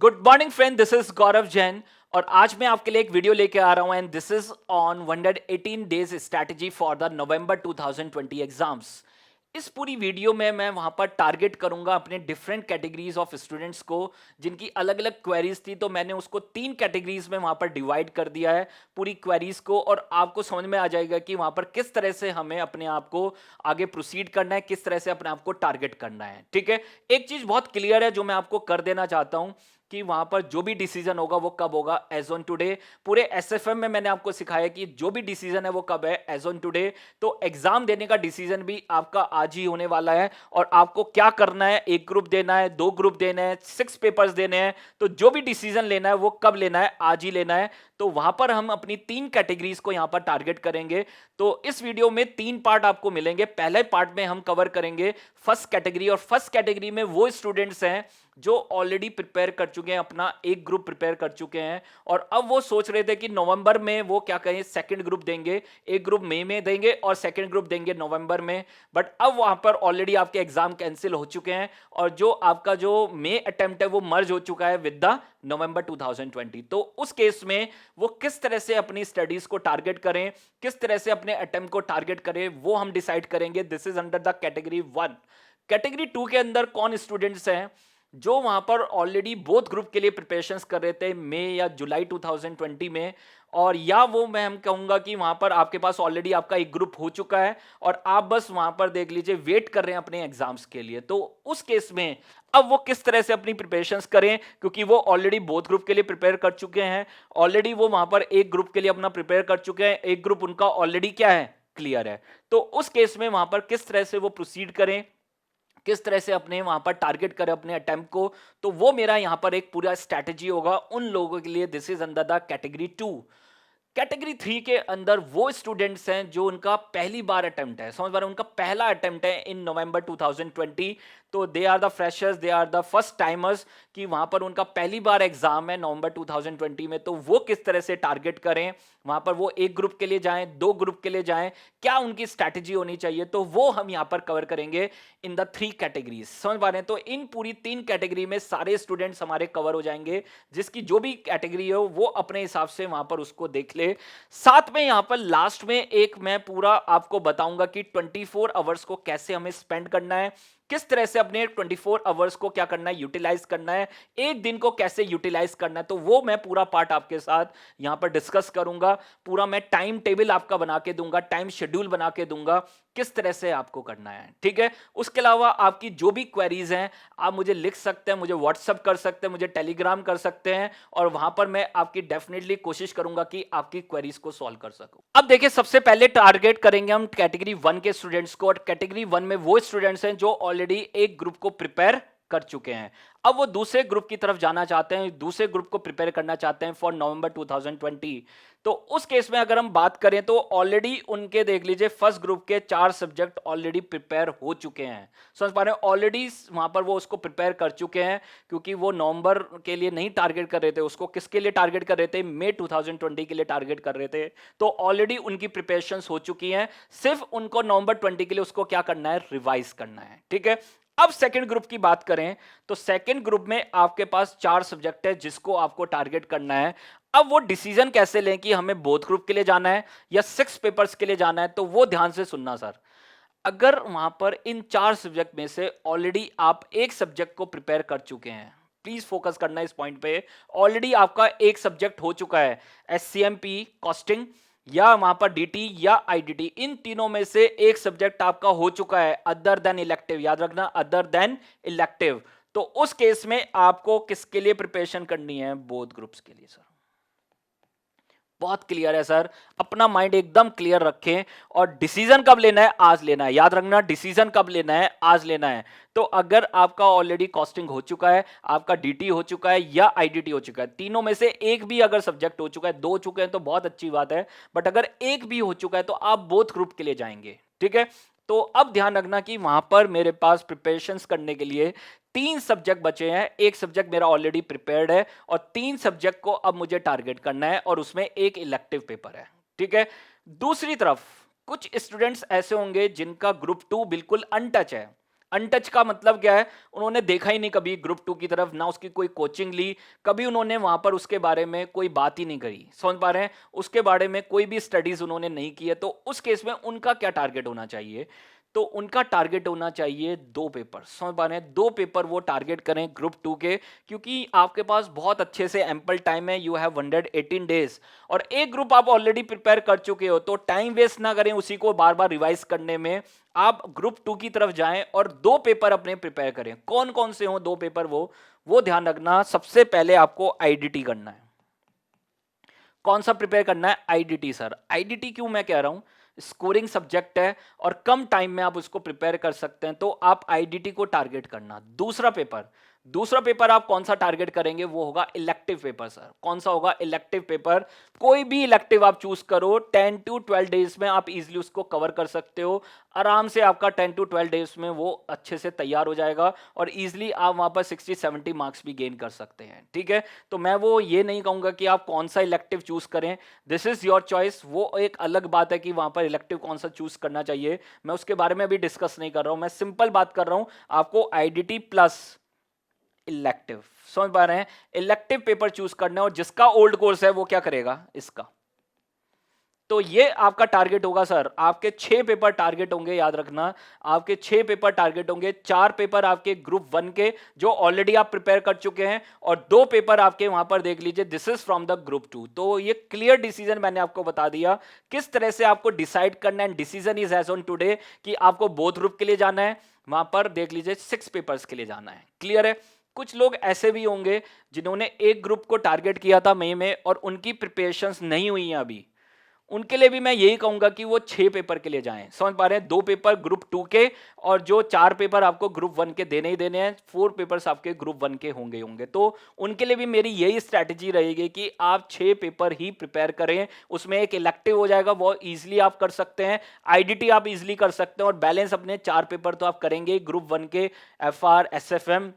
Good morning friend, this is Gaurav Jain और आज मैं आपके लिए एक वीडियो लेके आ रहा हूं and this is on 118 days strategy for the November 2020 exams. इस पूरी वीडियो में मैं वहां पर टारगेट करूंगा अपने डिफरेंट कैटेगरीज ऑफ स्टूडेंट्स को जिनकी अलग अलग क्वेरीज थी, तो मैंने उसको 3 कैटेगरीज में वहां पर डिवाइड कर दिया है पूरी क्वेरीज को, और आपको समझ में आ जाएगा कि वहां पर किस तरह से हमें अपने आप को आगे प्रोसीड करना है, किस तरह से अपने आप को टारगेट करना है। ठीक है, एक चीज बहुत क्लियर है जो मैं आपको कर देना चाहता हूं कि वहां पर जो भी डिसीजन होगा वो कब होगा, एज ऑन टुडे। पूरे एसएफएम में मैंने आपको सिखाया कि जो भी डिसीजन है वो कब है, एज ऑन टुडे। तो एग्जाम देने का डिसीजन भी आपका आज ही होने वाला है और आपको क्या करना है, एक ग्रुप देना है, 2 ग्रुप देने हैं, 6 पेपर्स देने हैं, तो जो भी डिसीजन लेना है वो कब लेना है, आज ही लेना है। तो वहां पर हम अपनी 3 कैटेगरीज को यहां पर टारगेट करेंगे। तो इस वीडियो में 3 पार्ट आपको मिलेंगे। पहले पार्ट में हम कवर करेंगे फर्स्ट कैटेगरी, और फर्स्ट कैटेगरी में वो स्टूडेंट्स हैं जो ऑलरेडी प्रिपेयर कर चुके हैं, अपना एक ग्रुप प्रिपेयर कर चुके हैं और अब वो सोच रहे थे कि नवंबर में वो क्या कहें, सेकंड ग्रुप देंगे। एक ग्रुप मई में देंगे और सेकंड ग्रुप देंगे नवंबर में। बट अब वहां पर ऑलरेडी आपके एग्जाम कैंसिल हो चुके हैं और जो आपका जो मई अटेम्प्ट है वो मर्ज हो चुका है विद द नवंबर 2020। तो उस केस में वो किस तरह से अपनी स्टडीज को टारगेट करें, किस तरह से अपने अटेम्प्ट को टारगेट करें, वो हम डिसाइड करेंगे। This is under the category 1। Category 2 के अंदर कौन स्टूडेंट्स हैं जो वहां पर ऑलरेडी बोथ ग्रुप के लिए प्रिपरेशंस कर रहे थे मई या जुलाई 2020 में, और या वो मैं हम कहूंगा कि वहां पर आपके पास ऑलरेडी आपका एक ग्रुप हो चुका है और आप बस वहां पर देख लीजिए वेट कर रहे हैं अपने एग्जाम्स के लिए। तो उस केस में अब वो किस तरह से अपनी प्रिपरेशंस करें, क्योंकि वो ऑलरेडी बोथ ग्रुप के लिए प्रिपेयर कर चुके हैं। ऑलरेडी वो वहां पर एक ग्रुप के लिए अपना प्रिपेयर कर चुके हैं, एक ग्रुप उनका ऑलरेडी क्या है, क्लियर है। तो उस केस में वहां पर किस तरह से वो प्रोसीड करें, किस तरह से अपने वहां पर टारगेट करें अपने अटेम्प्ट को, तो वो मेरा यहां पर एक पूरा स्ट्रैटेजी होगा उन लोगों के लिए। This is under the category 2। Category 3 के अंदर वो स्टूडेंट्स हैं जो उनका पहली बार अटेम्प्ट है, समझ पा रहे हैं, उनका पहला अटेम्प्ट है इन नवंबर 2020। तो they are the freshers, they are the first timers, कि वहां पर उनका पहली बार एग्जाम है नवंबर 2020 में। तो वो किस तरह से टारगेट करें, वहां पर वो एक ग्रुप के लिए जाएं, 2 ग्रुप के लिए जाएं, क्या उनकी स्ट्रैटेजी होनी चाहिए, तो वो हम यहां पर कवर करेंगे इन द 3 कैटेगरीज। समझ पा रहे हैं, तो इन पूरी 3 कैटेगरी में सारे स्टूडेंट्स हमारे कवर हो जाएंगे। जिसकी जो भी कैटेगरी हो वो अपने हिसाब से वहां पर उसको देख ले। साथ में यहां पर लास्ट में एक मैं पूरा आपको बताऊंगा कि 24 आवर्स को कैसे हमें स्पेंड करना है, किस तरह से अपने 24 आवर्स को क्या करना है, यूटिलाइज करना है, एक दिन को कैसे यूटिलाइज करना है। तो वो मैं पूरा पार्ट आपके साथ यहां पर डिस्कस करूंगा। पूरा मैं टाइम टेबल आपका बना के दूंगा, टाइम शेड्यूल बना के दूंगा, किस तरह से आपको करना है। ठीक है, उसके अलावा आपकी जो भी क्वेरीज हैं आप मुझे लिख सकते हैं, मुझे व्हाट्सअप कर सकते हैं, मुझे टेलीग्राम कर सकते हैं, और वहां पर मैं आपकी डेफिनेटली कोशिश करूंगा कि आपकी क्वेरीज को सॉल्व कर सकूं। अब देखिए, सबसे पहले टारगेट करेंगे हम कैटेगरी 1 के स्टूडेंट्स को, और कैटेगरी 1 में वो स्टूडेंट्स हैं जो ऑलरेडी एक ग्रुप को प्रिपेयर कर चुके हैं। अब वो दूसरे ग्रुप की तरफ जाना चाहते हैं, दूसरे ग्रुप को प्रिपेयर करना चाहते हैं फॉर नवंबर 2020। तो उस केस में अगर हम बात करें तो ऑलरेडी उनके देख लीजिए फर्स्ट ग्रुप के 4 सब्जेक्ट ऑलरेडी प्रिपेयर हो चुके हैं। समझ पा रहे हैं, ऑलरेडी वहां पर वो उसको प्रिपेयर कर चुके हैं, क्योंकि वो नवंबर के लिए नहीं टारगेट कर रहे थे, उसको किसके लिए टारगेट कर रहे थे, मई 2020 के लिए टारगेट कर रहे थे। तो ऑलरेडी उनकी प्रिपरेशंस हो चुकी हैं, सिर्फ उनको नवंबर 20 के लिए उसको क्या करना है, रिवाइज करना है। ठीक है, अब सेकंड ग्रुप की बात करें तो सेकंड ग्रुप में आपके पास 4 सब्जेक्ट है जिसको आपको टारगेट करना है। अब वो डिसीजन कैसे लें कि हमें बोथ ग्रुप के लिए जाना है या 6 पेपर्स के लिए जाना है, तो वो ध्यान से सुनना सर। अगर वहां पर इन 4 सब्जेक्ट में से ऑलरेडी आप एक सब्जेक्ट को प्रिपेयर कर चुके हैं, प्लीज फोकस करना इस पॉइंट पे, ऑलरेडी आपका एक सब्जेक्ट हो चुका है, एससीएमपी कॉस्टिंग या वहां पर डीटी या आईडीटी, इन तीनों में से एक सब्जेक्ट आपका हो चुका है अदर देन इलेक्टिव, याद रखना अदर देन इलेक्टिव। तो उस केस में आपको किसके लिए प्रिपरेशन करनी है, बोथ ग्रुप्स के लिए सर। बहुत क्लियर है सर, अपना माइंड एकदम क्लियर रखें, और डिसीजन कब लेना है, आज लेना है, याद रखना डिसीजन कब लेना है, आज लेना है। तो अगर आपका ऑलरेडी कॉस्टिंग हो चुका है, आपका डीटी हो चुका है या आईडीटी हो चुका है, तीनों में से एक भी अगर सब्जेक्ट हो चुका है, 2 चुके हैं तो बहुत अच्छी बात है, बट अगर एक भी हो चुका है तो आप बोथ ग्रुप के लिए जाएंगे। ठीक है, तो अब ध्यान रखना कि वहां पर मेरे पास प्रिपरेशंस करने के लिए 3 सब्जेक्ट बचे हैं, एक सब्जेक्ट मेरा ऑलरेडी प्रिपेयर्ड है और 3 सब्जेक्ट को अब मुझे टारगेट करना है, और उसमें एक इलेक्टिव पेपर है। ठीक है, दूसरी तरफ कुछ स्टूडेंट्स ऐसे होंगे जिनका ग्रुप 2 बिल्कुल अनटच है। अनटच का मतलब क्या है, उन्होंने देखा ही नहीं कभी ग्रुप टू की तरफ, ना उसकी कोई कोचिंग ली, कभी उन्होंने वहां पर उसके बारे में कोई बात ही नहीं करी, समझ पा रहे हैं, उसके बारे में कोई भी स्टडीज उन्होंने नहीं की है। तो उस केस में उनका क्या टारगेट होना चाहिए, तो उनका टारगेट होना चाहिए 2 पेपर, समझ पा रहे हैं, 2 पेपर वो टारगेट करें ग्रुप टू के, क्योंकि आपके पास बहुत अच्छे से एम्पल टाइम है, यू हैव 118 डेज, और एक ग्रुप आप ऑलरेडी प्रिपेयर कर चुके हो, तो टाइम वेस्ट ना करें उसी को बार बार रिवाइज करने में, आप ग्रुप टू की तरफ जाएं और 2 पेपर अपने प्रिपेयर करें। कौन कौन से हो 2 पेपर, वो ध्यान रखना। सबसे पहले आपको आईडीटी करना है। कौन सा प्रिपेयर करना है? IDT sir. आईडीटी क्यों मैं कह रहा हूं, स्कोरिंग सब्जेक्ट है और कम टाइम में आप उसको प्रिपेयर कर सकते हैं, तो आप आईडीटी को टारगेट करना। दूसरा पेपर आप कौन सा टारगेट करेंगे, वो होगा इलेक्टिव पेपर सर। कौन सा होगा? Elective paper. कोई भी इलेक्टिव आप चूज करो, 10 to 12 डेज में आप इजीली उसको कवर कर सकते हो। आराम से आपका 10 to 12 डेज में वो अच्छे से तैयार हो जाएगा और इजीली आप वहां पर 60-70 मार्क्स भी गेन कर सकते हैं, ठीक है। तो मैं वो ये नहीं कहूंगा कि आप कौन सा इलेक्टिव चूज करें, दिस इज योर चॉइस। वो एक अलग बात है कि वहां पर इलेक्टिव कौन सा चूज करना चाहिए, मैं उसके बारे में भी डिस्कस नहीं कर रहा हूं। मैं सिंपल बात कर रहा हूं, आपको आईडीटी प्लस इलेक्टिव, समझ पा रहे हैं, इलेक्टिव पेपर चूज करना है, और जिसका ओल्ड कोर्स है वो क्या करेगा, इसका। तो ये आपका टारगेट होगा सर। आपके 6 पेपर टारगेट होंगे, याद रखना, आपके 6 पेपर टारगेट होंगे। 4 पेपर आपके ग्रुप 1 के जो ऑलरेडी आप प्रिपेयर कर चुके हैं, और 2 पेपर आपके वहां पर देख लीजिए, this is from the group 2। तो ये क्लियर डिसीजन मैंने आपको बता दिया किस तरह से आपको डिसाइड करना है। Decision is as on today कि आपको बोथ ग्रुप के लिए जाना है, वहां पर देख लीजिए 6 पेपर्स के लिए जाना है। क्लियर है? कुछ लोग ऐसे भी होंगे जिन्होंने एक ग्रुप को टारगेट किया था मई में और उनकी प्रिपरेशंस नहीं हुई हैं अभी, उनके लिए भी मैं यही कहूंगा कि वो 6 पेपर के लिए जाएं। समझ पा रहे हैं? 2 पेपर ग्रुप 2 के, और जो 4 पेपर आपको ग्रुप 1 के देने ही देने हैं, 4 पेपर्स आपके ग्रुप 1 के होंगे। तो उनके लिए भी मेरी यही स्ट्रैटेजी रहेगी कि आप 6 पेपर ही प्रिपेयर करें। उसमें एक इलेक्टिव हो जाएगा, वो इजीली आप कर सकते हैं, आईडीटी आप इजीली कर सकते हैं, और बैलेंस अपने 4 पेपर तो आप करेंगे ग्रुप 1 के, FR, SFM,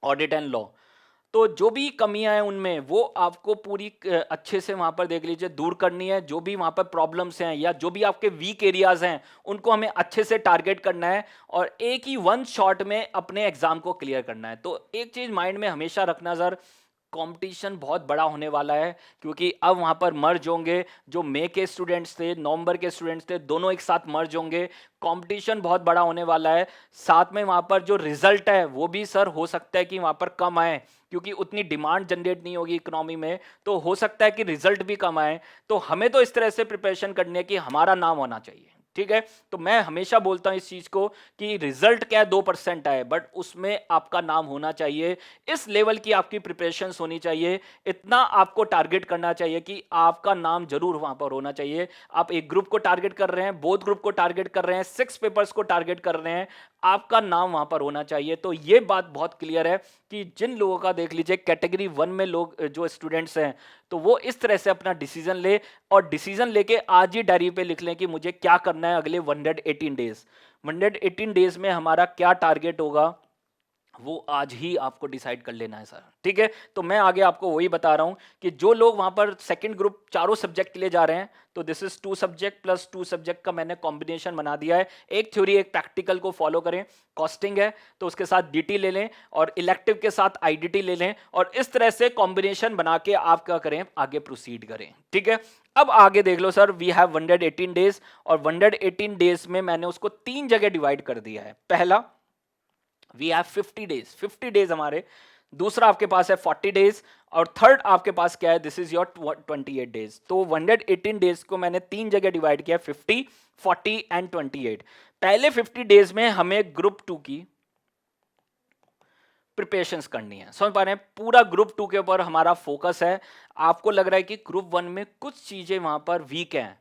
audit and law. तो जो भी कमियां हैं उनमें वो आपको पूरी अच्छे से वहां पर देख लीजिए दूर करनी है। जो भी वहां पर प्रॉब्लम्स हैं या जो भी आपके वीक एरियाज हैं, उनको हमें अच्छे से टारगेट करना है और एक ही वन शॉट में अपने एग्जाम को क्लियर करना है। तो एक चीज माइंड में हमेशा रखना सर, कंपटीशन बहुत बड़ा होने वाला है, क्योंकि अब वहां पर मर्ज होंगे, जो मई के स्टूडेंट्स थे, नवंबर के स्टूडेंट्स थे, दोनों एक साथ मर्ज होंगे। कंपटीशन बहुत बड़ा होने वाला है। साथ में वहां पर जो रिजल्ट है वो भी सर हो सकता है कि वहां पर कम आए, क्योंकि उतनी डिमांड जनरेट नहीं होगी इकोनॉमी में, तो हो सकता है कि रिजल्ट भी कम आए। तो हमें तो इस तरह से प्रिपरेशन करनी है कि हमारा नाम होना चाहिए, ठीक है। तो मैं हमेशा बोलता हूं इस चीज को कि रिजल्ट क्या है, 2% आए, बट उसमें आपका नाम होना चाहिए। इस लेवल की आपकी प्रिपरेशन होनी चाहिए, इतना आपको टारगेट करना चाहिए कि आपका नाम जरूर वहां पर होना चाहिए। आप एक ग्रुप को टारगेट कर रहे हैं, बोथ ग्रुप को टारगेट कर रहे हैं, 6 पेपर्स को टारगेट कर रहे हैं, आपका नाम वहां पर होना चाहिए। तो ये बात बहुत क्लियर है कि जिन लोगों का देख लीजिए कैटेगरी 1 में लोग जो स्टूडेंट्स हैं, तो वो इस तरह से अपना डिसीजन ले, और डिसीजन लेके आज ही डायरी पे लिख लें कि मुझे क्या करना है अगले 118 डेज। 118 डेज में हमारा क्या टारगेट होगा, वो आज ही आपको डिसाइड कर लेना है सर, ठीक है। तो मैं आगे आपको वही बता रहा हूं कि जो लोग वहां पर सेकंड ग्रुप चारों सब्जेक्ट के लिए जा रहे हैं, तो this is 2 subject plus 2 subject का मैंने कॉम्बिनेशन बना दिया है। एक थ्योरी एक प्रैक्टिकल को फॉलो करें। कॉस्टिंग है तो उसके साथ डीटी ले लें, और इलेक्टिव के साथ आईडीटी ले लें, और इस तरह से कॉम्बिनेशन बना के आप क्या करें, आगे प्रोसीड करें, ठीक है। अब आगे देख लो सर, वी हैव 118 डेज, और 118 डेज में मैंने उसको 3 जगह डिवाइड कर दिया है। पहला, वी हैव 50 डेज, 50 डेज हमारे। दूसरा आपके पास है 40 डेज, और थर्ड आपके पास क्या है, दिस इज योर 28 डेज। तो 118 डेज को मैंने 3 जगह डिवाइड किया, 50, 40 एंड 28। पहले 50 डेज में हमें ग्रुप 2 की प्रिपरेशंस करनी है। समझ पा रहे हैं? पूरा ग्रुप 2 के ऊपर हमारा फोकस है। आपको लग रहा है कि ग्रुप 1 में कुछ चीजें वहां पर वीक हैं,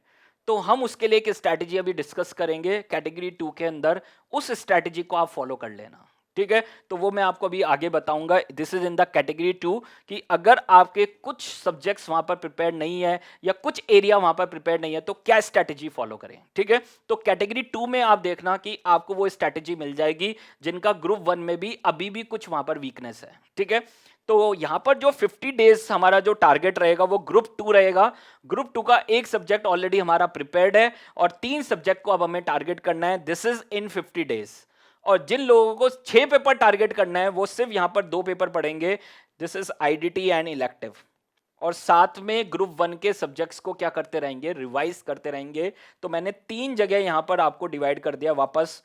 तो हम उसके लिए एक स्ट्रैटेजी अभी डिस्कस करेंगे कैटेगरी 2 के अंदर। उस स्ट्रैटेजी को आप फॉलो कर लेना, ठीक है। तो वो मैं आपको अभी आगे बताऊंगा। This is in the category 2 कि अगर आपके कुछ सब्जेक्ट्स वहां पर प्रिपेयर नहीं है या कुछ एरिया वहां पर प्रिपेयर नहीं है, तो क्या स्ट्रैटेजी फॉलो करें, ठीक है। तो कैटेगरी 2 में आप देखना कि आपको वो स्ट्रैटेजी मिल जाएगी जिनका ग्रुप 1 में भी अभी भी कुछ वहां पर वीकनेस है, ठीक है। तो यहां पर जो 50 डेज हमारा जो टारगेट रहेगा वो ग्रुप 2 रहेगा। ग्रुप 2 का एक सब्जेक्ट ऑलरेडी हमारा प्रिपेयर्ड है, और 3 सब्जेक्ट को अब हमें टारगेट करना है, दिस इज इन 50 डेज। और जिन लोगों को 6 पेपर टारगेट करना है वो सिर्फ यहां पर 2 पेपर पढ़ेंगे, this is IDT and elective, और साथ में ग्रुप 1 के सब्जेक्ट्स को क्या करते रहेंगे, रिवाइज करते रहेंगे। तो मैंने 3 जगह यहां पर आपको डिवाइड कर दिया वापस,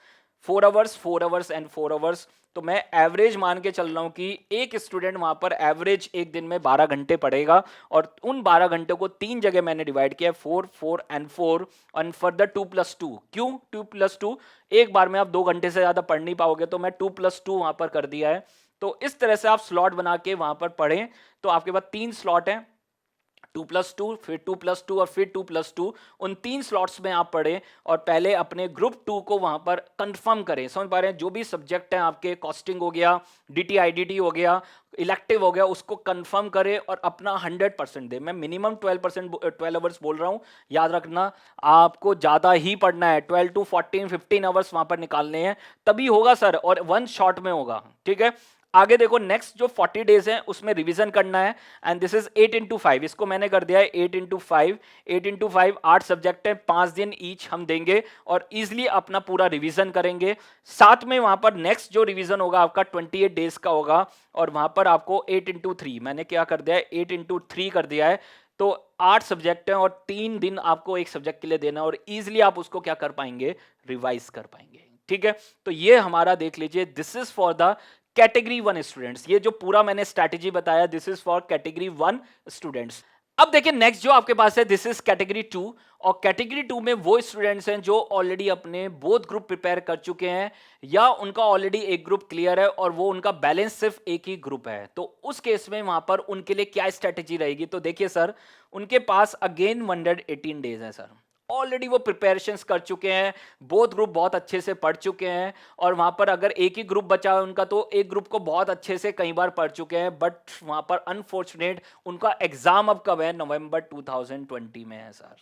4 आवर्स 4 आवर्स एंड 4 आवर्स। तो मैं एवरेज मान के चल रहा हूं कि एक स्टूडेंट वहां पर एवरेज एक दिन में 12 घंटे पढ़ेगा, और उन 12 घंटों को 3 जगह मैंने डिवाइड किया, 4 4 एंड 4, एंड फर्दर 2+2। क्यों 2+2? एक बार में आप 2 घंटे से ज्यादा पढ़ नहीं पाओगे, तो मैं 2+2 वहां पर कर दिया है। तो इस तरह से आप स्लॉट बना के वहां पर पढ़ें। तो आपके पास 3 स्लॉट हैं, 2+2, फिर 2+2 और फिर 2+2। उन 3 स्लॉट्स में आप पढ़ें और पहले अपने ग्रुप 2 को वहां पर कंफर्म करें। समझ पा रहे हैं? जो भी सब्जेक्ट हैं आपके, कॉस्टिंग हो गया, डीटी आईडीटी हो गया, इलेक्टिव हो गया, उसको कंफर्म करें और अपना 100% दे। मैं मिनिमम 12 आवर्स बोल रहा हूं, याद रखना आपको ज्यादा ही पढ़ना है, 12 to 14 15 आवर्स वहां पर निकालने हैं, तभी होगा सर, और 1 शॉट में होगा। ठीक है, आगे देखो, नेक्स्ट जो 40 डेज है उसमें रिवीजन करना है, एंड दिस इज 8x5। इसको मैंने कर दिया है 8x5। 8x5 8 सब्जेक्ट है, 5 दिन ईच हम देंगे और इजिली अपना पूरा रिवीजन करेंगे। साथ में वहां पर नेक्स्ट जो रिवीजन होगा आपका 28 डेज का होगा, और वहां पर आपको 8x3 मैंने क्या कर दिया है, 8x3 कर दिया है। तो 8 सब्जेक्ट हैं और 3 दिन आपको एक सब्जेक्ट के लिए देना, और इजिली आप उसको क्या कर पाएंगे, रिवाइज कर पाएंगे। ठीक है, तो ये हमारा देख लीजिए, this is for the category 1 students. ये जो पूरा मैंने स्ट्रैटेजी बताया, this is for category 1 students. अब देखिए नेक्स्ट जो आपके पास है, दिस इज कैटेगरी 2, और कैटेगरी 2 में वो स्टूडेंट्स हैं जो ऑलरेडी अपने बोथ ग्रुप प्रिपेयर कर चुके हैं, या उनका ऑलरेडी एक ग्रुप क्लियर है और वो उनका बैलेंस सिर्फ एक ही ग्रुप है। तो उस केस में वहां पर उनके लिए क्या स्ट्रैटेजी रहेगी? तो देखिए सर, उनके पास अगेन 118 डेज है सर, ऑलरेडी वो प्रिपरेशंस कर चुके हैं, बोथ ग्रुप बहुत अच्छे से पढ़ चुके हैं, और वहां पर अगर एक ही ग्रुप बचा है उनका, तो एक ग्रुप को बहुत अच्छे से कई बार पढ़ चुके हैं, बट वहां पर अनफॉर्चुनेट उनका एग्जाम अब कब है, नवंबर 2020 में है सर।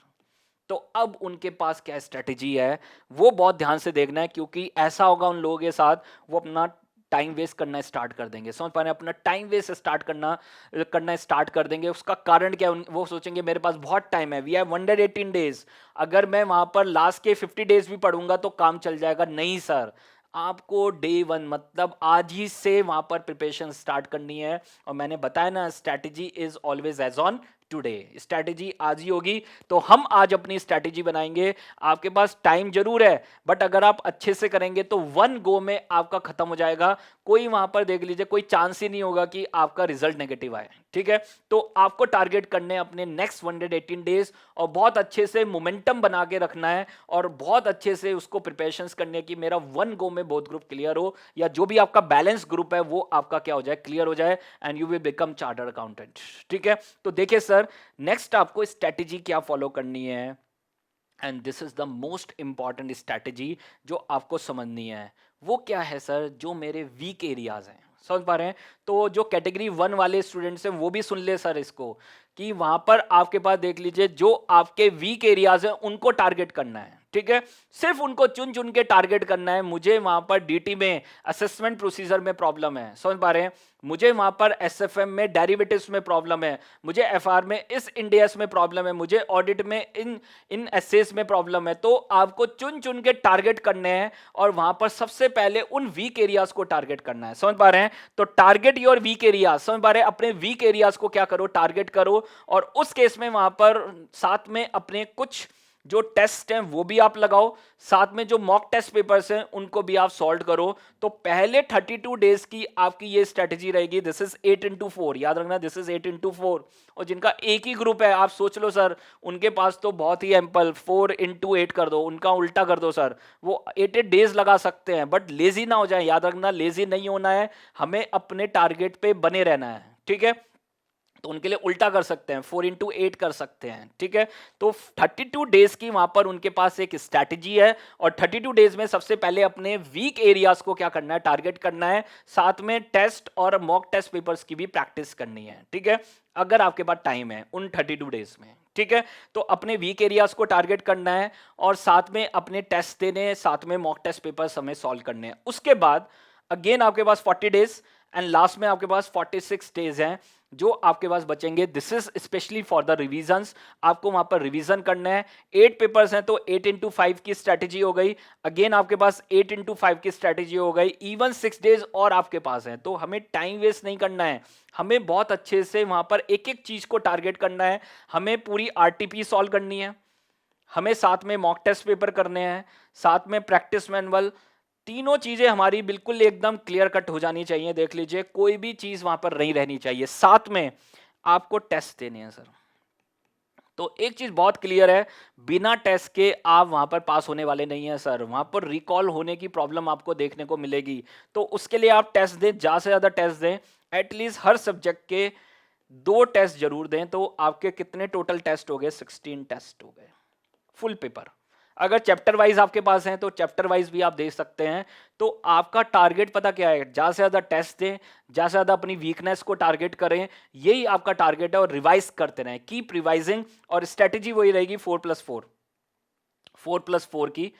तो अब उनके पास क्या स्ट्रेटेजी है वो बहुत ध्यान से देखना है, क्योंकि ऐसा होगा उन लोगों के साथ, वो अपना टाइम वेस्ट करना स्टार्ट कर देंगे। समझ पा रहे हैं? अपना टाइम वेस्ट करना स्टार्ट कर देंगे। उसका कारण क्या है? वो सोचेंगे मेरे पास बहुत टाइम है, वी हैव 118 डेज, अगर मैं वहां पर लास्ट के 50 डेज भी पढ़ूंगा तो काम चल जाएगा। नहीं सर, आपको डे 1 मतलब आज ही से वहां पर प्रिपरेशन स्टार्ट करनी है। और मैंने बताया ना, strategy is always as on today, strategy आज ही होगी। तो हम आज अपनी स्ट्रैटेजी बनाएंगे। आपके पास टाइम जरूर है, बट अगर आप अच्छे से करेंगे तो 1 गो में आपका खत्म हो जाएगा। कोई वहां पर देख लीजिए, कोई चांस ही नहीं होगा कि आपका रिजल्ट नेगेटिव आए। ठीक है, तो आपको टारगेट करने अपने नेक्स्ट 118 डेज, और बहुत अच्छे से मोमेंटम बना के रखना है, और बहुत अच्छे से उसको प्रिपरेशंस करने की, मेरा 1 गो में बोथ ग्रुप क्लियर हो, या जो भी आपका बैलेंस ग्रुप है वो आपका क्या हो जाए, क्लियर हो जाए, and you will become chartered accountant. ठीक है, तो देखिए सर, नेक्स्ट आपको स्ट्रैटेजी क्या फॉलो करनी है, and this is the most important strategy जो आपको समझनी है। वो क्या है सर? जो मेरे वीक एरियाज हैं, समझ पा रहे हैं? तो जो कैटेगरी 1 वाले स्टूडेंट्स हैं वो भी सुन ले सर इसको, कि वहां पर आपके पास देख लीजिए, जो आपके वीक एरियाज हैं उनको टारगेट करना है। ठीक है, सिर्फ उनको चुन चुन के टारगेट करना है। मुझे वहां पर डीटी में असेसमेंट प्रोसीजर में प्रॉब्लम है, समझ पा रहे हैं? मुझे वहां पर एसएफएम में डेरिवेटिव्स में प्रॉब्लम है, मुझे एफआर में इस इंडियस में प्रॉब्लम है, मुझे ऑडिट में इन एसेस में प्रॉब्लम है। तो आपको चुन चुन के टारगेट करने हैं, और वहां पर सबसे पहले उन वीक एरियाज को टारगेट करना है। समझ पा रहे हैं? तो टारगेट योर वीक एरियाज। समझ पा रहे हैं? अपने वीक एरियाज को क्या करो, टारगेट करो, और उस केस में वहां पर साथ में अपने कुछ जो टेस्ट हैं वो भी आप लगाओ, साथ में जो मॉक टेस्ट पेपर्स हैं उनको भी आप सॉल्व करो। तो पहले 32 डेज की आपकी ये स्ट्रेटेजी रहेगी। दिस इज 8x4, याद रखना, दिस इज 8x4। और जिनका एक ही ग्रुप है, आप सोच लो सर, उनके पास तो बहुत ही एम्पल, 4x8 कर दो, उनका उल्टा कर दो सर, वो 8 डेज लगा सकते हैं। बट लेजी ना हो जाए, याद रखना, लेजी नहीं होना है, हमें अपने टारगेट पे बने रहना है। ठीक है, तो उनके लिए उल्टा कर सकते हैं, 4x8 कर सकते हैं। ठीक है, तो 32 डेज की वहां पर उनके पास एक स्ट्रैटेजी है, और 32 डेज में सबसे पहले अपने वीक एरियाज को क्या करना है, टारगेट करना है, साथ में टेस्ट और मॉक टेस्ट पेपर्स की भी प्रैक्टिस करनी है। ठीक है, अगर आपके पास टाइम है उन 32 डेज में। ठीक है, तो अपने वीक एरियाज को टारगेट करना है, और साथ में अपने टेस्ट देने हैं, साथ में मॉक टेस्ट पेपर्स हमें सॉल्व करने हैं। उसके बाद अगेन आपके पास 40 डेज, एंड लास्ट में आपके पास 46 डेज हैं, जो आपके पास बचेंगे, this is specially for the revisions. आपको वहां पर रिवीजन करना है। 8 पेपर्स हैं तो 8x5 की स्ट्रैटेजी हो गई। अगेन आपके पास 8x5 की स्ट्रैटेजी हो गई। इवन 6 डेज और आपके पास हैं, तो हमें टाइम वेस्ट नहीं करना है। हमें बहुत अच्छे से वहां पर एक एक चीज को टारगेट करना है। हमें पूरी आरटीपी सॉल्व करनी है, हमें साथ में मॉक टेस्ट पेपर करने हैं, साथ में प्रैक्टिस मैनुअल। तीनों चीजें हमारी बिल्कुल एकदम क्लियर कट हो जानी चाहिए। देख लीजिए, कोई भी चीज वहां पर नहीं रहनी चाहिए। साथ में आपको टेस्ट देने हैं सर। तो एक चीज बहुत क्लियर है, बिना टेस्ट के आप वहां पर पास होने वाले नहीं है सर। वहां पर रिकॉल होने की प्रॉब्लम आपको देखने को मिलेगी। तो उसके लिए आप टेस्ट दें, ज्यादा से ज्यादा टेस्ट दें। एटलीस्ट हर सब्जेक्ट के 2 टेस्ट जरूर दें। तो आपके कितने टोटल टेस्ट हो गए? 16 टेस्ट हो गए फुल पेपर। अगर चैप्टर वाइज आपके पास हैं तो चैप्टर वाइज भी आप देख सकते हैं। तो आपका टारगेट पता क्या है? ज्यादा से ज्यादा टेस्ट दें, ज्यादा से ज्यादा अपनी वीकनेस को टारगेट करें। यही आपका टारगेट है, और रिवाइज करते रहें, कीप रिवाइजिंग। और स्ट्रेटेजी वही रहेगी 4+4, 4+4 की।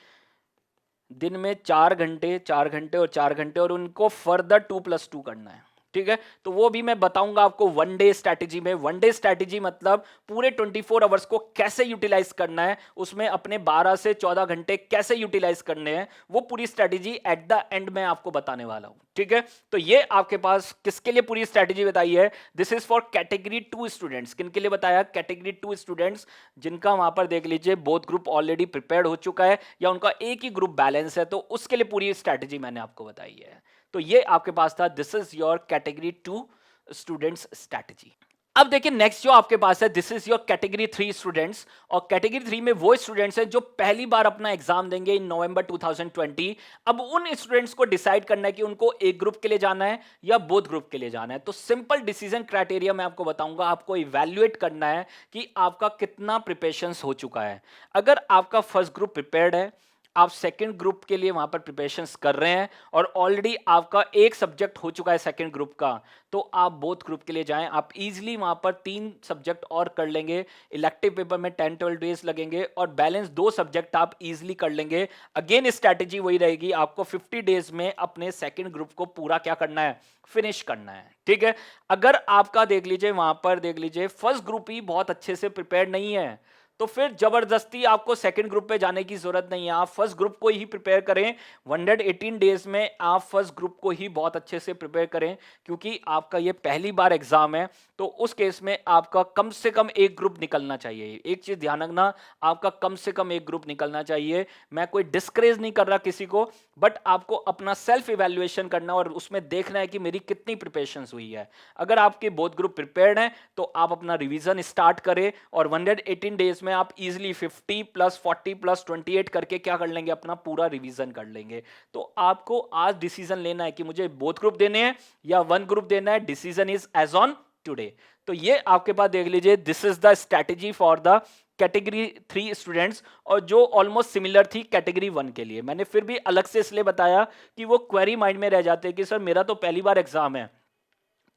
दिन में 4 घंटे, 4 घंटे और 4 घंटे, और उनको फर्दर 2+2 करना है। ठीक है, तो वो भी मैं बताऊंगा आपको 1 डे स्ट्रैटेजी में। 1 डे स्ट्रैटेजी मतलब पूरे 24 आवर्स को कैसे यूटिलाइज करना है, उसमें अपने 12 से 14 घंटे कैसे यूटिलाइज करने हैं, वो पूरी स्ट्रैटेजी एट द एंड में आपको बताने वाला हूं। ठीक है, तो ये आपके पास किसके लिए पूरी स्ट्रैटेजी बताई है? This is for category 2 students. किन के लिए बताया? कैटेगरी 2 स्टूडेंट्स, जिनका वहां पर देख लीजिए बोथ ग्रुप ऑलरेडी प्रिपेयर्ड हो चुका है, या उनका एक ही ग्रुप बैलेंस है, तो उसके लिए पूरी स्ट्रैटेजी मैंने आपको बताई है। तो ये आपके पास था, this is your category 2 students strategy. अब देखिए नेक्स्ट जो आपके पास है, this is your category 3 students. और कैटेगरी 3 में वो स्टूडेंट्स हैं जो पहली बार अपना एग्जाम देंगे इन नवंबर 2020। अब उन स्टूडेंट्स को डिसाइड करना है कि उनको एक ग्रुप के लिए जाना है या बोथ ग्रुप के लिए जाना है। तो सिंपल डिसीजन क्राइटेरिया मैं आपको बताऊंगा। आपको इवैल्यूएट करना है कि आपका कितना प्रिपरेशन हो चुका है। अगर आपका फर्स्ट ग्रुप प्रिपेयर्ड है, आप सेकंड ग्रुप के लिए वहां पर प्रिपरेशंस कर रहे हैं, और ऑलरेडी आपका एक सब्जेक्ट हो चुका है सेकंड ग्रुप का, तो आप बोथ ग्रुप के लिए जाएं। आप इजीली वहां पर 3 सब्जेक्ट और कर लेंगे। इलेक्टिव पेपर में 10-12 डेज लगेंगे, और बैलेंस 2 सब्जेक्ट आप इजीली कर लेंगे। अगेन स्ट्रैटेजी वही रहेगी, आपको 50 डेज में अपने सेकंड ग्रुप को पूरा क्या करना है? फिनिश करना है। ठीक है, अगर आपका देख लीजिए वहां पर देख लीजिए फर्स्ट ग्रुप ही बहुत अच्छे से प्रिपेयर नहीं है, तो फिर जबरदस्ती आपको सेकंड ग्रुप पे जाने की जरूरत नहीं है। आप फर्स्ट ग्रुप को ही प्रिपेयर करें। 118 डेज में आप फर्स्ट ग्रुप को ही बहुत अच्छे से प्रिपेयर करें, क्योंकि आपका ये पहली बार एग्जाम है। तो उस केस में आपका कम से कम एक ग्रुप निकलना चाहिए। एक चीज ध्यान रखना, आपका कम से कम एक ग्रुप निकलना चाहिए। मैं कोई डिस्करेज नहीं कर रहा किसी को, बट आपको अपना सेल्फ इवैल्यूएशन करना और उसमें देखना है कि मेरी कितनी प्रिपरेशन हुई है। अगर आपके बोथ ग्रुप प्रिपेयर्ड हैं तो आप अपना रिवीजन स्टार्ट करें, और 118 डेज में आप इजीली 50 + 40 + 28 करके क्या कर लेंगे? अपना पूरा रिवीजन कर लेंगे। तो आपको आज डिसीजन लेना है कि मुझे बोथ ग्रुप देने हैं या 1 ग्रुप देना है। Decision is as on today. तो ये आपके पास देख लीजिए, this is the strategy for the category 3 students, और जो ऑलमोस्ट सिमिलर थी कैटेगरी 1 के लिए। मैंने फिर भी अलग से इसलिए बताया कि वो क्वेरी माइंड में रह जाते हैं कि सर मेरा तो पहली बार एग्जाम है,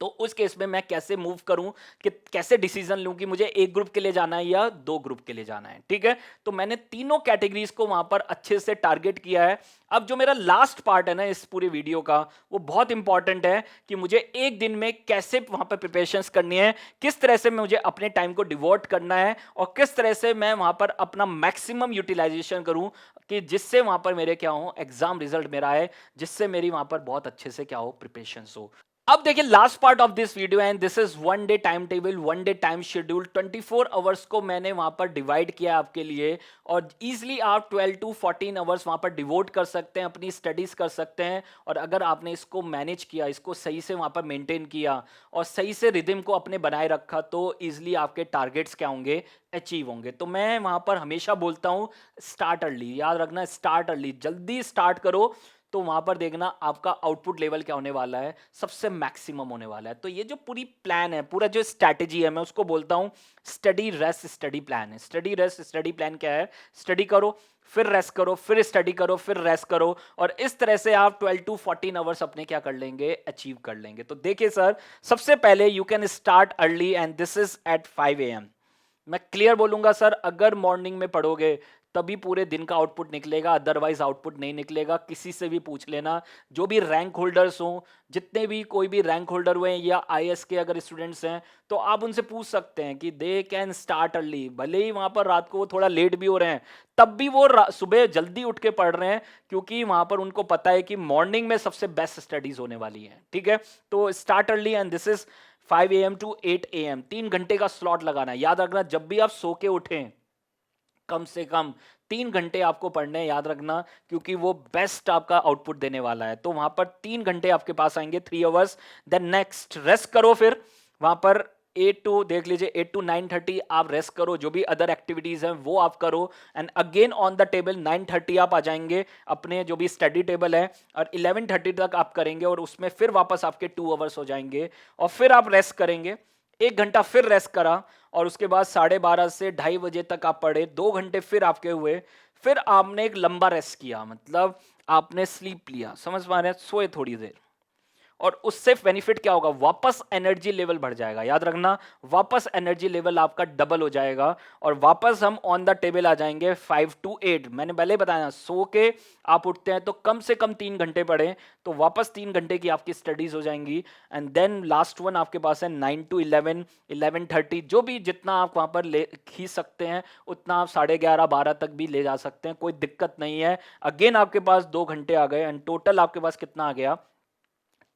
तो उस केस में मैं कैसे मूव करूं, कि कैसे डिसीजन लूं कि मुझे एक ग्रुप के लिए जाना है या 2 ग्रुप के लिए जाना है। ठीक है, तो मैंने तीनों कैटेगरीज को वहां पर अच्छे से टारगेट किया है। अब जो मेरा लास्ट पार्ट है ना इस पूरे वीडियो का, वो बहुत इंपॉर्टेंट है कि मुझे एक दिन में कैसे वहां पर प्रिपरेशंस करनी है, किस तरह से मुझे अपने टाइम को डिवोट करना है, और किस तरह से मैं वहां पर अपना मैक्सिमम यूटिलाइजेशन करूं, कि जिससे वहां पर मेरे क्या हो, एग्जाम रिजल्ट मेरा आए, जिससे मेरी वहां पर बहुत अच्छे से क्या हो, प्रिपरेशंस हो। अब देखिए last part of this video, and this is 1 day time table, 1 day time schedule. 24 hours को मैंने वहां पर डिवाइड किया आपके लिए, और इजीली आप 12 to 14 आवर्स वहां पर डिवोट कर सकते हैं, अपनी स्टडीज कर सकते हैं। और अगर आपने इसको मैनेज किया, इसको सही से वहां पर मेंटेन किया, और सही से रिदम को अपने बनाए रखा, तो इजीली आपके टारगेट्स क्या होंगे? अचीव होंगे। तो मैं वहां पर हमेशा बोलता हूं, स्टार्ट अर्ली। याद रखना, स्टार्ट अर्ली, जल्दी स्टार्ट करो, तो वहां पर देखना आपका आउटपुट लेवल क्या होने वाला है, सबसे मैक्सिमम होने वाला है। तो ये जो पूरी प्लान है, पूरा जो स्ट्रैटेजी है, मैं उसको बोलता हूं स्टडी रेस्ट स्टडी प्लान है। स्टडी रेस्ट स्टडी प्लान क्या है? स्टडी करो, फिर रेस्ट करो, फिर स्टडी करो, फिर रेस्ट करो, और इस तरह से आप 12 to 14 आवर्स अपने क्या कर लेंगे? अचीव कर लेंगे। तो देखिए सर, सबसे पहले you can start early, and this is at 5 AM। मैं क्लियर बोलूंगा सर, अगर मॉर्निंग में पढ़ोगे तभी पूरे दिन का आउटपुट निकलेगा, अदरवाइज आउटपुट नहीं निकलेगा। किसी से भी पूछ लेना, जो भी रैंक होल्डर्स हों, जितने भी कोई भी रैंक होल्डर हुए हैं या आईएएस के अगर स्टूडेंट्स हैं, तो आप उनसे पूछ सकते हैं कि दे कैन स्टार्ट अर्ली। भले ही वहां पर रात को वो थोड़ा लेट भी हो रहे हैं, तब भी वो सुबह जल्दी उठ के पढ़ रहे हैं, क्योंकि वहां पर उनको पता है कि मॉर्निंग में सबसे बेस्ट स्टडीज होने वाली है। ठीक है, तो start early and this is 5 AM to 8 AM, 3 घंटे का स्लॉट लगाना है। याद रखना, जब भी आप सो के उठें, कम से कम 3 घंटे आपको पढ़ने हैं, याद रखना, क्योंकि वो बेस्ट आपका आउटपुट देने वाला है। तो वहां पर 3 घंटे आपके पास आएंगे, 3 आवर्स। देन नेक्स्ट रेस्ट करो, फिर वहां पर 8 टू देख लीजिए 8 to 9:30 आप रेस्ट करो, जो भी अदर एक्टिविटीज हैं वो आप करो। And again on the table 9:30 आप आ जाएंगे अपने जो भी स्टडी टेबल है, और 11:30 तक आप करेंगे, और उसमें फिर वापस आपके 2 आवर्स हो जाएंगे, और फिर आप रेस्ट करेंगे। 1 घंटा फिर रेस्ट करा, और उसके बाद 12:30 से 2:30 बजे तक आप पढ़े, 2 घंटे फिर आपके हुए। फिर आपने एक लंबा रेस्ट किया, मतलब आपने स्लीप लिया, समझ पा रहे हैं, सोए थोड़ी देर, और उससे बेनिफिट क्या होगा, वापस एनर्जी लेवल बढ़ जाएगा। याद रखना, वापस एनर्जी लेवल आपका डबल हो जाएगा, और वापस हम ऑन द टेबल आ जाएंगे 5 to 8। मैंने पहले बताया, सो के आप उठते हैं तो कम से कम 3 घंटे पढ़ें, तो वापस 3 घंटे की आपकी स्टडीज हो जाएंगी। एंड देन लास्ट वन आपके पास है 9 to 11, 11:30, जो भी जितना आप वहां पर ले खींच सकते हैं उतना आप 11:30, 12 तक भी ले जा सकते हैं, कोई दिक्कत नहीं है। अगेन आपके पास 2 घंटे आ गए, एंड टोटल आपके पास कितना आ गया,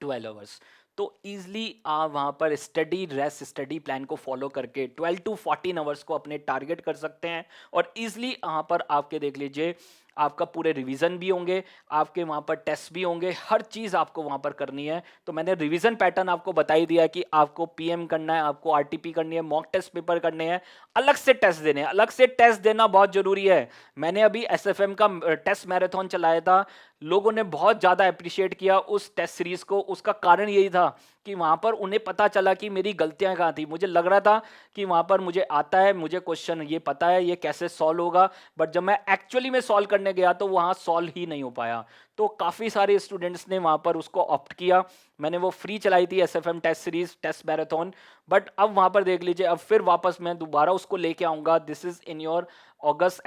12 आवर्स। तो इजिली आप वहां पर स्टडी रेस्ट स्टडी प्लान को फॉलो करके 12 to 14 आवर्स को अपने टारगेट कर सकते हैं, और इजिली वहां पर आपके देख लीजिए आपका पूरे रिवीजन भी होंगे, आपके वहां पर टेस्ट भी होंगे, हर चीज आपको वहां पर करनी है। तो मैंने रिवीजन पैटर्न आपको बता ही दिया कि आपको पीएम करना है, आपको आरटीपी करनी है, मॉक टेस्ट पेपर करने हैं, अलग से टेस्ट देने हैं। अलग से टेस्ट देना बहुत जरूरी है। मैंने अभी एसएफएम का टेस्ट मैराथन चलाया था, लोगों ने बहुत ज़्यादा अप्रिशिएट किया उस टेस्ट सीरीज को। उसका कारण यही था कि वहाँ पर उन्हें पता चला कि मेरी गलतियाँ कहाँ थी। मुझे लग रहा था कि वहाँ पर मुझे आता है, मुझे क्वेश्चन ये पता है ये कैसे सॉल्व होगा, बट जब मैं एक्चुअली में सॉल्व करने गया तो वहाँ सॉल्व ही नहीं हो पाया। तो काफ़ी सारे स्टूडेंट्स ने वहाँ पर उसको ऑप्ट किया। मैंने वो फ्री चलाई थी SFM test series test marathon, but अब वहाँ पर देख लीजिए, अब फिर वापस मैं दोबारा उसको लेके आऊँगा। This is in your August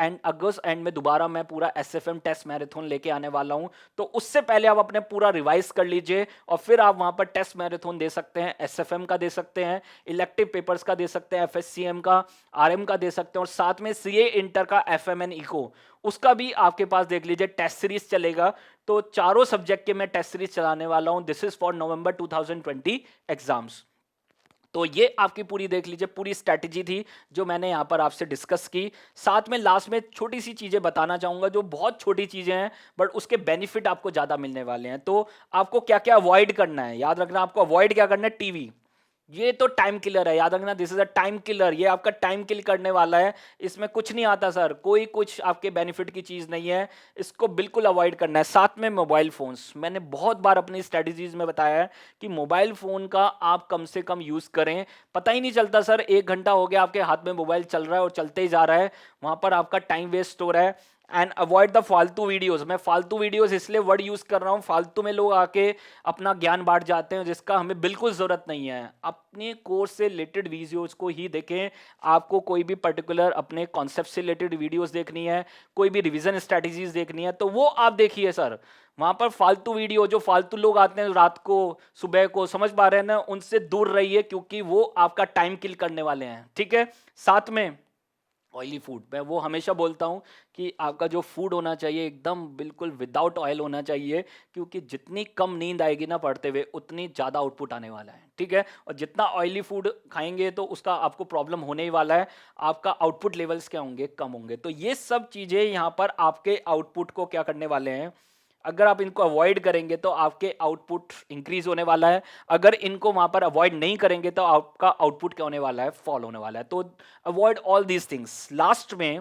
and में दोबारा मैं पूरा एसएफएम टेस्ट मैराथन लेके आने वाला हूं। तो उससे पहले आप अपने पूरा रिवाइज कर लीजिए, और फिर आप वहां पर टेस्ट मैराथन दे सकते हैं, एसएफएम का दे सकते हैं, इलेक्टिव पेपर्स का दे सकते हैं, एफएससीएम का, आरएम का दे सकते हैं, और साथ में सीए इंटर का एफएमएन इको उसका भी आपके पास देख लीजिए टेस्ट सीरीज चलेगा। तो चारों सब्जेक्ट के मैं टेस्ट सीरीज चलाने वाला हूं। This is for November 2020 exams. तो ये आपकी पूरी देख लीजिए पूरी स्ट्रैटेजी थी जो मैंने यहाँ पर आपसे डिस्कस की। साथ में लास्ट में छोटी सी चीज़ें बताना चाहूँगा, जो बहुत छोटी चीज़ें हैं बट उसके बेनिफिट आपको ज़्यादा मिलने वाले हैं। तो आपको क्या क्या अवॉइड करना है, याद रखना, आपको अवॉइड क्या करना है, टीवी। ये तो टाइम किलर है, याद रखना, this is a time killer. ये आपका टाइम किल करने वाला है, इसमें कुछ नहीं आता सर, कोई कुछ आपके बेनिफिट की चीज नहीं है, इसको बिल्कुल अवॉइड करना है। साथ में मोबाइल फोन्स, मैंने बहुत बार अपनी स्ट्रेटजीज में बताया है कि मोबाइल फोन का आप कम से कम यूज करें। पता ही नहीं चलता सर, 1 घंटा हो गया आपके हाथ में मोबाइल चल रहा है और चलते ही जा रहा है, वहां पर आपका टाइम वेस्ट हो रहा है। एंड अवॉइड द फालतू वीडियोस। मैं फालतू वीडियोस इसलिए वर्ड यूज कर रहा हूँ, फालतू में लोग आके अपना ज्ञान बांट जाते हैं जिसका हमें बिल्कुल जरूरत नहीं है। अपने कोर्स से रिलेटेड वीडियोस को ही देखें। आपको कोई भी पर्टिकुलर अपने कॉन्सेप्ट से रिलेटेड वीडियोस देखनी है, कोई भी रिवीजन स्ट्रेटजीज देखनी है, तो वो आप देखिए सर। वहां पर फालतू वीडियो, जो फालतू लोग आते हैं रात को सुबह को, समझ पा रहे हैं ना, उनसे दूर रहिए, क्योंकि वो आपका टाइम किल करने वाले हैं। ठीक है, साथ में ऑयली फूड, मैं वो हमेशा बोलता हूँ कि आपका जो फूड होना चाहिए एकदम बिल्कुल विदाउट ऑयल होना चाहिए, क्योंकि जितनी कम नींद आएगी ना पढ़ते हुए उतनी ज़्यादा आउटपुट आने वाला है। ठीक है, और जितना ऑयली फूड खाएंगे तो उसका आपको प्रॉब्लम होने ही वाला है, आपका आउटपुट लेवल्स क्या होंगे, कम होंगे। तो ये सब चीज़ें यहाँ पर आपके आउटपुट को क्या करने वाले हैं, अगर आप इनको अवॉइड करेंगे तो आपके आउटपुट इंक्रीज होने वाला है, अगर इनको वहां पर अवॉइड नहीं करेंगे तो आपका आउटपुट क्या होने वाला है, फॉल होने वाला है। तो avoid all these things. Last में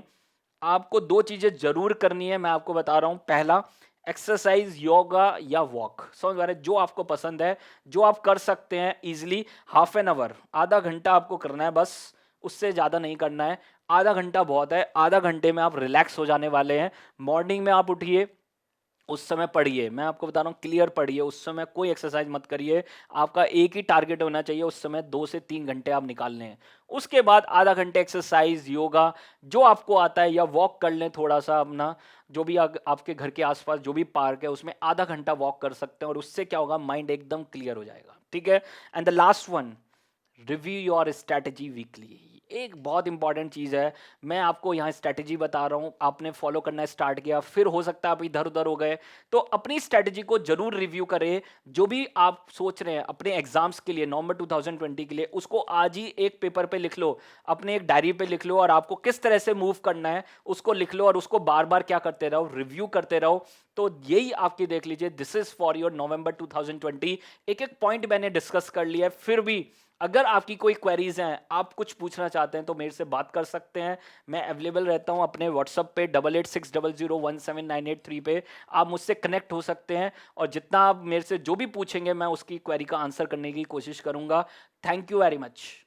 आपको 2 चीजें जरूर करनी है, मैं आपको बता रहा हूं। पहला, एक्सरसाइज, योगा या वॉक, समझ आ रहे, जो आपको पसंद है, जो आप कर सकते हैं इजिली। हाफ एन आवर, आधा घंटा आपको करना है बस, उससे ज़्यादा नहीं करना है। आधा घंटा बहुत है, आधा घंटे में आप रिलैक्स हो जाने वाले हैं। मॉर्निंग में आप उठिए, उस समय पढ़िए, मैं आपको बता रहा हूँ क्लियर पढ़िए, उस समय कोई एक्सरसाइज मत करिए। आपका एक ही टारगेट होना चाहिए, उस समय 2 से 3 घंटे आप निकालने हैं। उसके बाद आधा घंटे एक्सरसाइज, योगा जो आपको आता है, या वॉक कर लें थोड़ा सा अपना, जो भी आपके घर के आसपास जो भी पार्क है उसमें आधा घंटा वॉक कर सकते हैं, और उससे क्या होगा, माइंड एकदम क्लियर हो जाएगा। ठीक है। And the last one, review your strategy weekly. एक बहुत इंपॉर्टेंट चीज़ है। मैं आपको यहाँ स्ट्रैटेजी बता रहा हूँ, आपने फॉलो करना स्टार्ट किया, फिर हो सकता है आप इधर उधर हो गए, तो अपनी स्ट्रैटेजी को जरूर रिव्यू करें। जो भी आप सोच रहे हैं अपने एग्जाम्स के लिए, नवंबर 2020 के लिए, उसको आज ही एक पेपर पे लिख लो, अपने एक डायरी पे लिख लो, और आपको किस तरह से मूव करना है उसको लिख लो, और उसको बार बार क्या करते रहो, रिव्यू करते रहो। तो यही आपकी देख लीजिए, दिस इज फॉर योर नवंबर 2020। एक एक पॉइंट मैंने डिस्कस कर लिया है। फिर भी अगर आपकी कोई क्वेरीज हैं, आप कुछ पूछना चाहते हैं, तो मेरे से बात कर सकते हैं। मैं अवेलेबल रहता हूं अपने व्हाट्सएप पे 8860017983 पे। आप मुझसे कनेक्ट हो सकते हैं, और जितना आप मेरे से जो भी पूछेंगे मैं उसकी क्वेरी का आंसर करने की कोशिश करूंगा। Thank you very much.